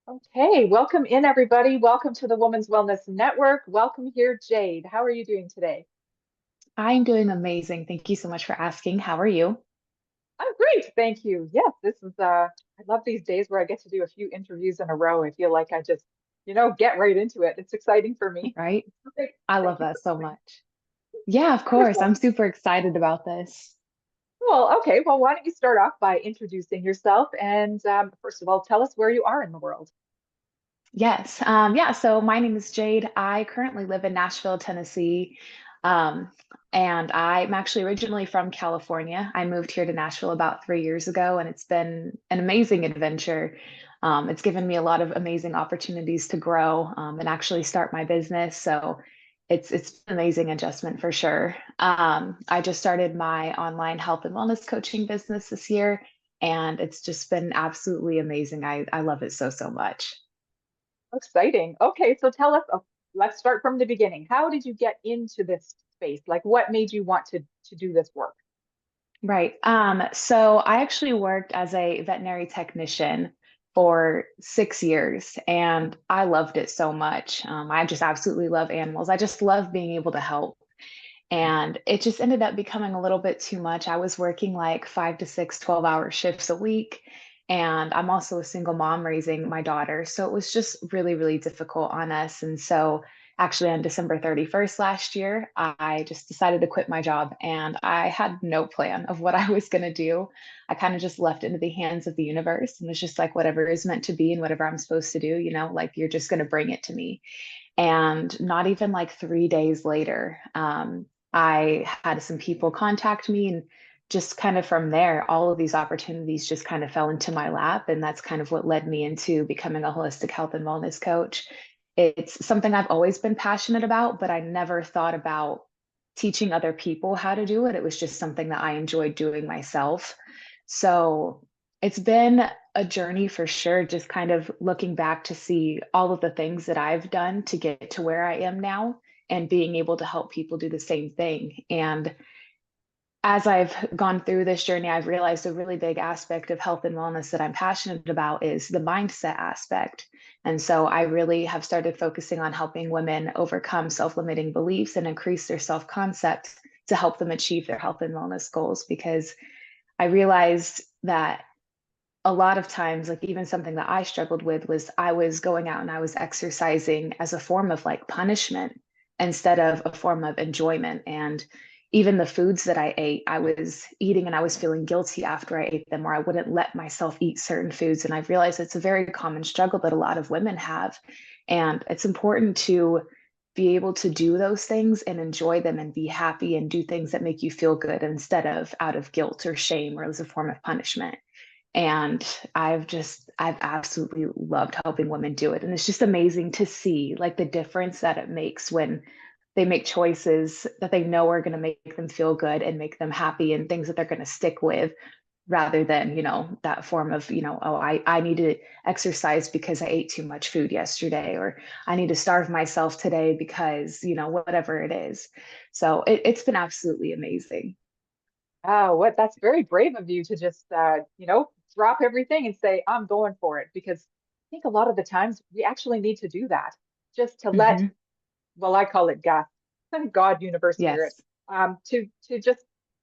Okay, welcome in everybody. Welcome to the Women's Wellness Network. Welcome here, Jade. How are you doing today? I'm doing amazing. Thank you so much for asking. How are you? I'm great, thank you. Yes, this is I love these days where I get to do a few interviews in a row. I feel like I just, get right into it. It's exciting for me. Right? Okay, I thank love you that for so coming. much. Yeah, of course. Wonderful. I'm super excited about this. Cool. Okay, well, why don't you start off by introducing yourself and first of all, tell us where you are in the world. Yes. So my name is Jade. I currently live in Nashville, Tennessee. Um, and I'm actually originally from California. I moved here to Nashville about 3 years ago, and it's been an amazing adventure. It's given me a lot of amazing opportunities to grow, and actually start my business. So it's an amazing adjustment for sure. I just started my online health and wellness coaching business this year, and it's just been absolutely amazing. I love it so much. Exciting. Okay, so tell us, let's start from the beginning. How did you get into this space? Like what made you want to do this work? Right. So I actually worked as a veterinary technician for 6 years and I loved it so much. I just absolutely love animals. I just love being able to help. And it just ended up becoming a little bit too much. I was working like 5 to 6 12-hour shifts a week. And I'm also a single mom raising my daughter. So it was just really difficult on us. And so actually on December 31st last year, I just decided to quit my job and I had no plan of what I was going to do. I kind of just left it into the hands of the universe and was just like, whatever is meant to be and whatever I'm supposed to do, like you're just going to bring it to me. And not even like 3 days later, I had some people contact me, and just kind of from there, all of these opportunities just kind of fell into my lap. And that's kind of what led me into becoming a holistic health and wellness coach. It's something I've always been passionate about, but I never thought about teaching other people how to do it. It was just something that I enjoyed doing myself. So it's been a journey for sure, just kind of looking back to see all of the things that I've done to get to where I am now and being able to help people do the same thing. And as I've gone through this journey, I've realized a really big aspect of health and wellness that I'm passionate about is the mindset aspect. And so I really have started focusing on helping women overcome self limiting beliefs and increase their self concept to help them achieve their health and wellness goals. Because I realized that a lot of times, like even something that I struggled with was I was going out and I was exercising as a form of like punishment instead of a form of enjoyment. And even the foods that I ate, I was eating and I was feeling guilty after I ate them, or I wouldn't let myself eat certain foods. And I've realized it's a very common struggle that a lot of women have. And it's important to be able to do those things and enjoy them and be happy and do things that make you feel good instead of out of guilt or shame or as a form of punishment. And I've absolutely loved helping women do it. And it's just amazing to see like the difference that it makes when they make choices that they know are going to make them feel good and make them happy and things that they're going to stick with rather than, that form of, oh, I need to exercise because I ate too much food yesterday, or I need to starve myself today because, whatever it is. So it's been absolutely amazing. Oh, what that's very brave of you to just drop everything and say, I'm going for it. Because I think a lot of the times we actually need to do that just to let, Hmm. well, I call it God, God, universe, spirit, Yes. to just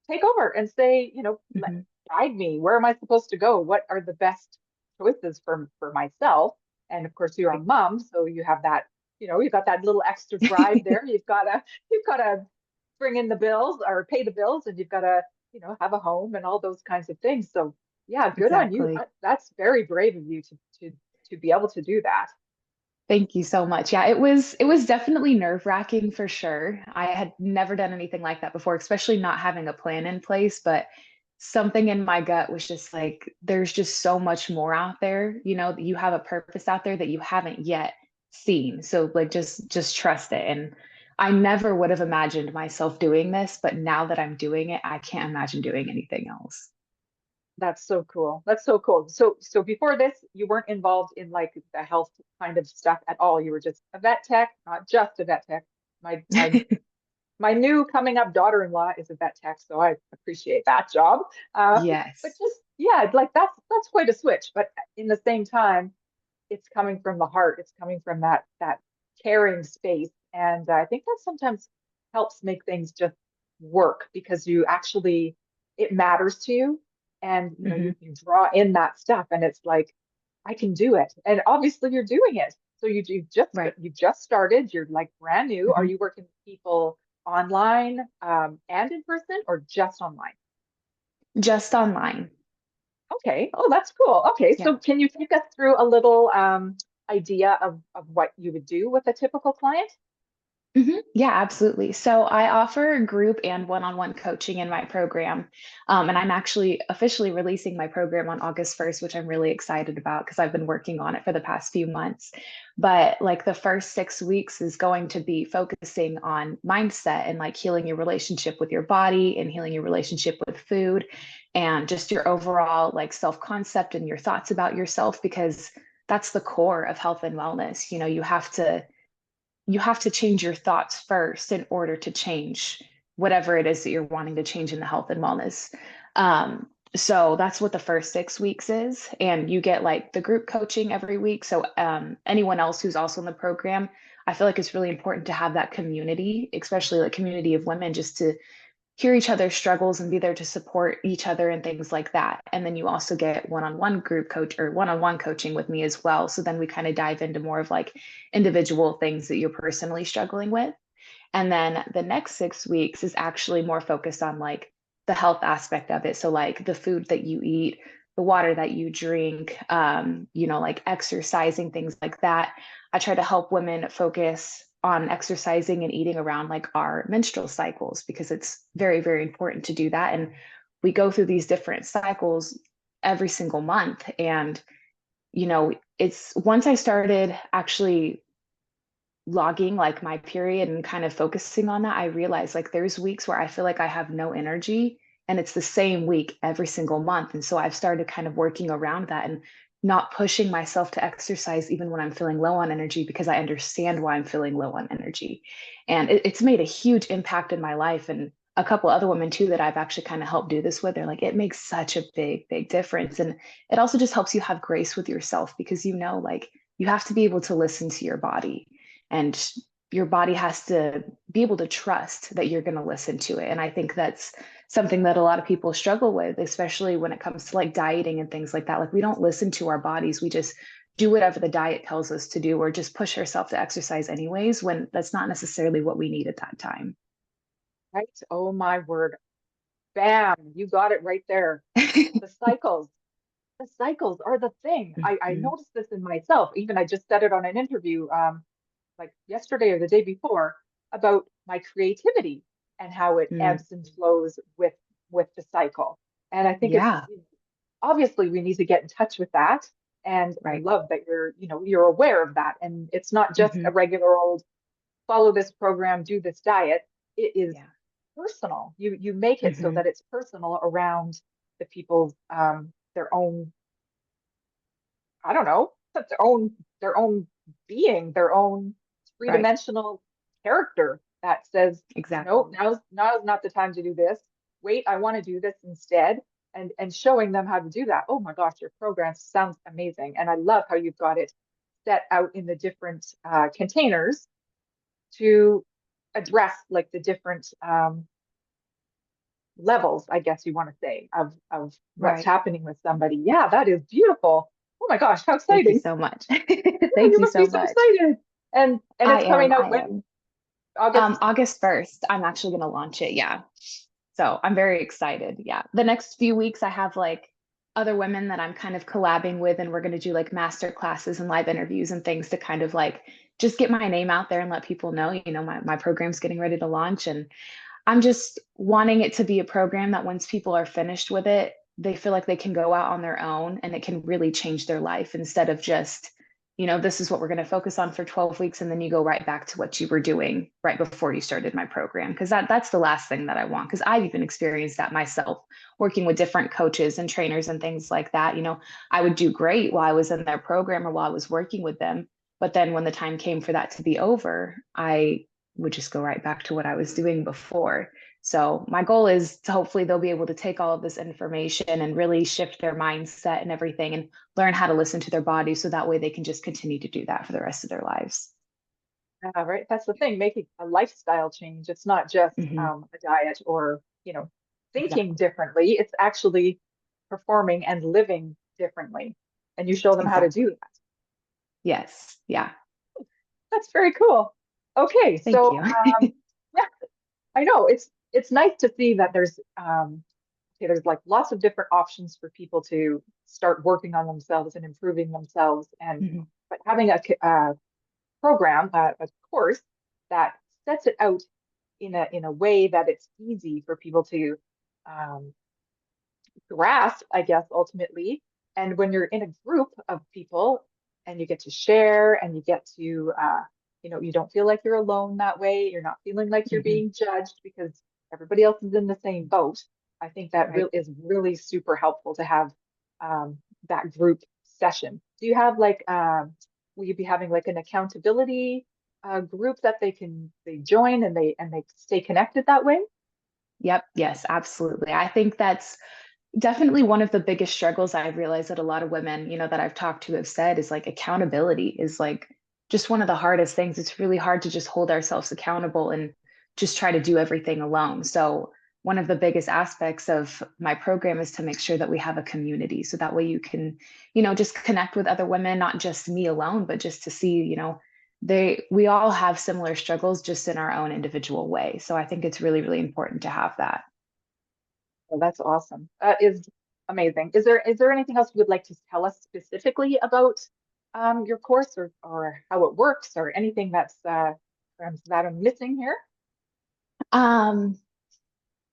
take over and say, Hmm. guide me. Where am I supposed to go? What are the best choices for myself? And of course, you're a mom, so you have that, you've got that little extra drive there. You've got to bring in the bills or pay the bills, and you've got to have a home and all those kinds of things. So yeah, good on you. Exactly. That's very brave of you to be able to do that. Thank you so much. Yeah, it was definitely nerve-wracking for sure. I had never done anything like that before, especially not having a plan in place, but something in my gut was just like there's just so much more out there, that you have a purpose out there that you haven't yet seen. So like just trust it. And I never would have imagined myself doing this, but now that I'm doing it, I can't imagine doing anything else. That's so cool. That's so cool. So before this, you weren't involved in like the health kind of stuff at all. You were just a vet tech, not just a vet tech. My new coming up daughter-in-law is a vet tech, so I appreciate that job. But Yes. just yeah, like that's quite a switch. But in the same time, it's coming from the heart. It's coming from that caring space. And I think that sometimes helps make things just work because you actually, it matters to you. And you know, Hmm. you draw in that stuff and it's like, I can do it. And obviously you're doing it. So Right. you just started, you're like brand new. Are Hmm. you working with people online and in person or just online? Just online. Okay. Oh, that's cool. Okay. Yeah. So can you take us through a little idea of what you would do with a typical client? Yeah, absolutely. So I offer group and one-on-one coaching in my program. And I'm actually officially releasing my program on August 1st, which I'm really excited about because I've been working on it for the past few months. But like the first 6 weeks is going to be focusing on mindset and like healing your relationship with your body and healing your relationship with food and just your overall like self-concept and your thoughts about yourself, because that's the core of health and wellness. You have to change your thoughts first in order to change whatever it is that you're wanting to change in the health and wellness. So that's what the first 6 weeks is. And you get like the group coaching every week. So anyone else who's also in the program, I feel like it's really important to have that community, especially like community of women, just to hear each other's struggles and be there to support each other and things like that. And then you also get one-on-one group coach or one-on-one coaching with me as well. So then we kind of dive into more of like individual things that you're personally struggling with. And then the next 6 weeks is actually more focused on like the health aspect of it. So like the food that you eat, the water that you drink, like exercising, things like that. I try to help women focus on exercising and eating around like our menstrual cycles because it's very, very important to do that. And we go through these different cycles every single month. And, it's once I started actually logging like my period and kind of focusing on that, I realized like there's weeks where I feel like I have no energy and it's the same week every single month. And so I've started kind of working around that and not pushing myself to exercise even when I'm feeling low on energy because I understand why I'm feeling low on energy. And it's made a huge impact in my life. And a couple other women too that I've actually kind of helped do this with, they're like, it makes such a big, big difference. And it also just helps you have grace with yourself because like you have to be able to listen to your body and your body has to be able to trust that you're going to listen to it. And I think that's something that a lot of people struggle with, especially when it comes to like dieting and things like that. Like we don't listen to our bodies. We just do whatever the diet tells us to do or just push ourselves to exercise anyways when that's not necessarily what we need at that time. Right? Oh my word. Bam, you got it right there. The cycles. The cycles are the thing. I Mhm. noticed this in myself. Even I just said it on an interview like yesterday or the day before about my creativity and how it Mm. ebbs and flows with the cycle. And I think it's Yeah, obviously we need to get in touch with that. And I right. love that you're aware of that. And it's not just a Hmm. regular old follow this program, do this diet. It is Yeah. personal. You make it so Hmm. that it's personal around the people's their own, I don't know, their own being, their own Right. three-dimensional character that says, nope, Exactly. now's not the time to do this. Wait, I want to do this instead. And showing them how to do that. Oh my gosh, your program sounds amazing. And I love how you've got it set out in the different containers to address like the different levels, I guess you want to say, of what's Right. happening with somebody. Yeah, that is beautiful. Oh my gosh, how Thank you exciting. so much. Yeah, Thank you you must be so so much. excited. And I it's am. coming out I when? am. August. August 1st, I'm actually going to launch it. Yeah. So I'm very excited. Yeah. The next few weeks, I have like other women that I'm kind of collabing with, and we're going to do like master classes and live interviews and things to kind of like just get my name out there and let people know, my program's getting ready to launch. And I'm just wanting it to be a program that once people are finished with it, they feel like they can go out on their own and it can really change their life instead of just, this is what we're going to focus on for 12 weeks. And then you go right back to what you were doing right before you started my program. Cause that's the last thing that I want. Cause I've even experienced that myself working with different coaches and trainers and things like that. I would do great while I was in their program or while I was working with them. But then when the time came for that to be over, I would just go right back to what I was doing before. So my goal is to hopefully they'll be able to take all of this information and really shift their mindset and everything and learn how to listen to their body so that way they can just continue to do that for the rest of their lives. Right. That's the thing, making a lifestyle change. It's not just Hmm. a diet or, thinking Exactly. differently. It's actually performing and living differently. And you show them how to Exactly. do that. Yes. Yeah. That's very cool. Okay, Thank so you. yeah, I know it's nice to see that there's like lots of different options for people to start working on themselves and improving themselves, and Mhm. but having a program, a course that sets it out in a way that it's easy for people to um, grasp, I guess, ultimately. And when you're in a group of people and you get to share and you get to, you don't feel like you're alone that way. You're not feeling like you're Mhm. being judged because everybody else is in the same boat. I think that Right. is really super helpful to have um, that group session. Do you have like, will you be having like an accountability group that they join and they stay connected that way? Yep. Yes, absolutely. I think that's definitely one of the biggest struggles I've realized that a lot of women, that I've talked to have said is like accountability is like just one of the hardest things. It's really hard to just hold ourselves accountable and just try to do everything alone. So one of the biggest aspects of my program is to make sure that we have a community. So that way you can, just connect with other women, not just me alone, but just to see, we all have similar struggles just in our own individual way. So I think it's really, really important to have that. Well, that's awesome. That is amazing. Is there anything else you would like to tell us specifically about your course or how it works or anything that I'm missing here? Um,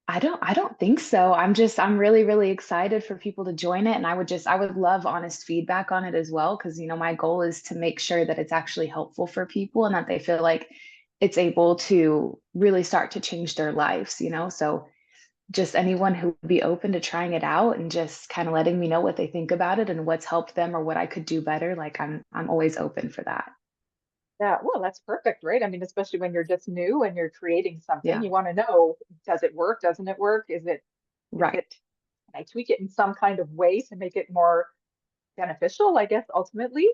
I don't think so. I'm really, really excited for people to join it. And I would love honest feedback on it as well. Cause my goal is to make sure that it's actually helpful for people and that they feel like it's able to really start to change their lives. So just anyone who would be open to trying it out and just kind of letting me know what they think about it and what's helped them or what I could do better. Like I'm always open for that. Yeah, well, that's perfect, right? I mean, especially when you're just new and you're creating something, Yeah. you want to know, does it work? Doesn't it work? Is Right. it, can I tweak it in some kind of way to make it more beneficial, I guess, ultimately?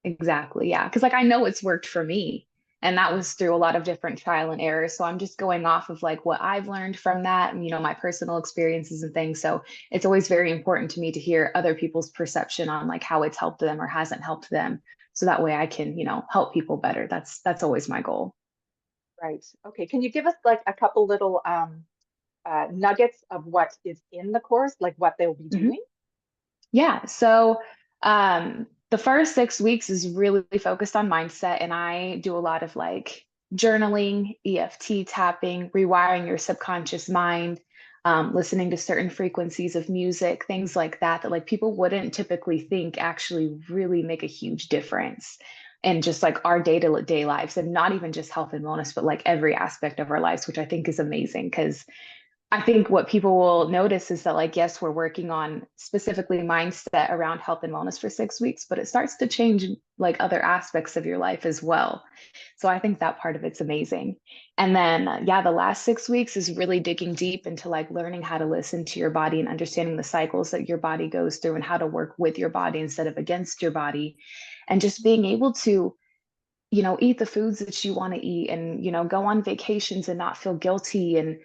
Exactly. Yeah. Cause like I know it's worked for me. And that was through a lot of different trial and error. So I'm just going off of like what I've learned from that and, my personal experiences and things. So it's always very important to me to hear other people's perception on like how it's helped them or hasn't helped them. So that way I can, help people better. That's always my goal. Right. Okay. Can you give us like a couple little nuggets of what is in the course, like what they'll be Mhm. doing? Yeah. So the first 6 weeks is really focused on mindset, and I do a lot of like journaling, EFT tapping, rewiring your subconscious mind, listening to certain frequencies of music, things like that, that like people wouldn't typically think actually really make a huge difference in just like our day-to-day lives, and not even just health and wellness, but like every aspect of our lives, which I think is amazing because I think what people will notice is that, like, yes, we're working on specifically mindset around health and wellness for 6 weeks, but it starts to change like other aspects of your life as well. So I think that part of it's amazing. And then, yeah, the last 6 weeks is really digging deep into like learning how to listen to your body and understanding the cycles that your body goes through and how to work with your body instead of against your body. And just being able to eat the foods that you want to eat and, go on vacations and not feel guilty and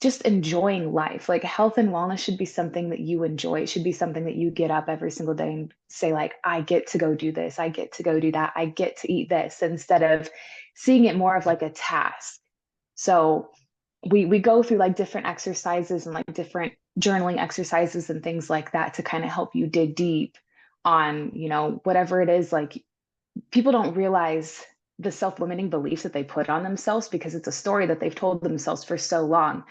just enjoying life. Like health and wellness should be something that you enjoy. It should be something that you get up every single day and say, like, I get to go do this. I get to go do that. I get to eat this instead of seeing it more of like a task. So we go through like different exercises and like different journaling exercises and things like that to kind of help you dig deep on, whatever it is. Like people don't realize the self-limiting beliefs that they put on themselves because it's a story that they've told themselves for so long.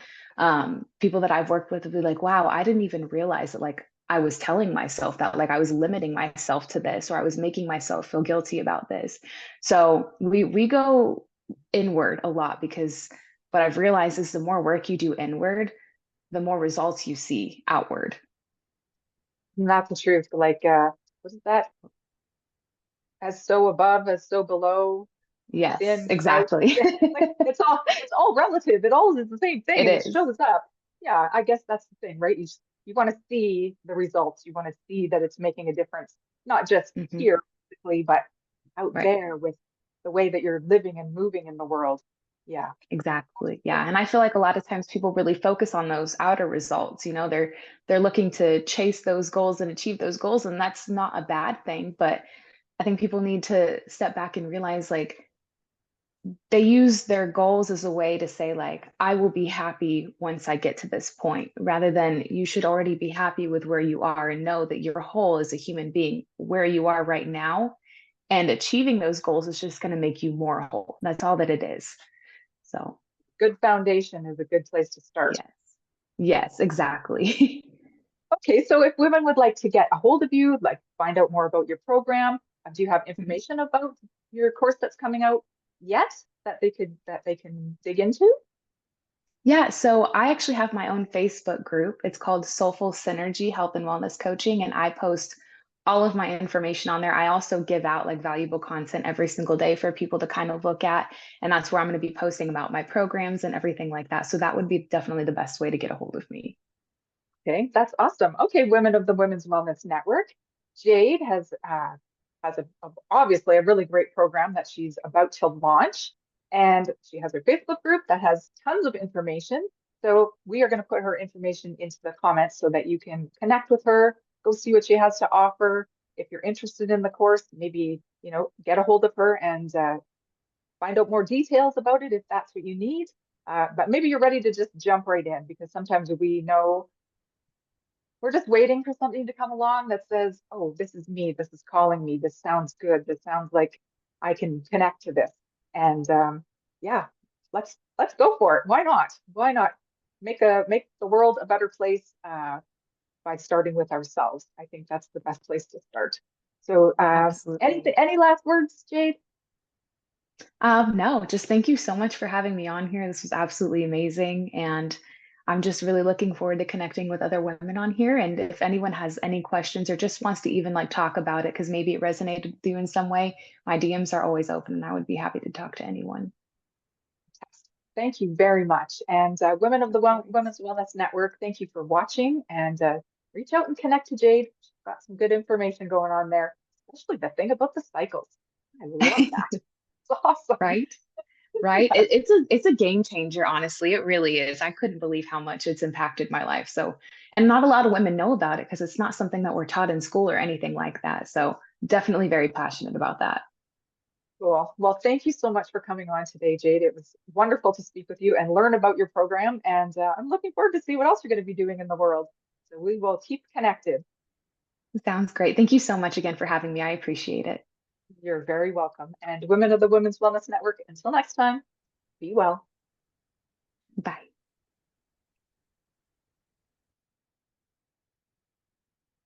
People that I've worked with will be like, wow, I didn't even realize that like I was telling myself that like I was limiting myself to this or I was making myself feel guilty about this. So we go inward a lot because what I've realized is the more work you do inward, the more results you see outward. And that's the truth. Like, what is that? As so above, as so below. Yes, thin, out, exactly. like it's all relative. It all is the same It thing. It is. shows up. Yeah, I guess that's the thing, right? You want to see the results. You want to see that it's making a difference, not just Hmm. here physically, but out Right. there with the way that you're living and moving in the world. Yeah. Exactly. Yeah. And I feel like a lot of times people really focus on those outer results. They're looking to chase those goals and achieve those goals, and that's not a bad thing. But I think people need to step back and realize like they use their goals as a way to say like I will be happy once I get to this point, rather than you should already be happy with where you are and know that you're whole as a human being where you are right now, and achieving those goals is just going to make you more whole. That's all that it is. So Good foundation is a good place to start. yes. Yes, exactly. Okay, so if women would like to get a hold of you, like find out more about your program, do you have information about your course that's coming out yet that they can dig into? Yeah, so I actually have my own Facebook group. It's called Soulful Synergy Health and Wellness Coaching, and I post all of my information on there. I also give out like valuable content every single day for people to kind of look at, and that's where I'm going to be posting about my programs and everything like that. So that would be definitely the best way to get a hold of me. Okay, that's awesome. Okay, Women of the Women's Wellness Network. Jade has obviously a really great program that she's about to launch, and she has her Facebook group that has tons of information. So we are going to put her information into the comments so that you can connect with her, go see what she has to offer. If you're interested in the course, maybe get a hold of her and find out more details about it if that's what you need. But maybe you're ready to just jump right in because sometimes we know we're just waiting for something to come along that says, oh, this is me, this is calling me, this sounds good, this sounds like I can connect to this. And yeah, let's go for it. Why not? Why not make the world a better place by starting with ourselves? I think that's the best place to start. So Absolutely. any last words, Jade? No, just thank you so much for having me on here. This was absolutely amazing. And I'm just really looking forward to connecting with other women on here. And if anyone has any questions or just wants to even like talk about it, because maybe it resonated with you in some way, my DMs are always open and I would be happy to talk to anyone. Thank you very much. And Women of the Of course. Women's Wellness Network, thank you for watching and reach out and connect to Jade. She's got some good information going on there, especially the thing about the cycles. I love that. It's awesome. Right? Right? It's a game changer, honestly. It really is. I couldn't believe how much it's impacted my life. So, and not a lot of women know about it because it's not something that we're taught in school or anything like that. So, definitely very passionate about that. Cool. Well, thank you so much for coming on today, Jade. It was wonderful to speak with you and learn about your program. And I'm looking forward to see what else you're going to be doing in the world. So we will keep connected. Sounds great. Thank you so much again for having me. I appreciate it. You're very welcome. And Women of the Women's Wellness Network, until next time, be well.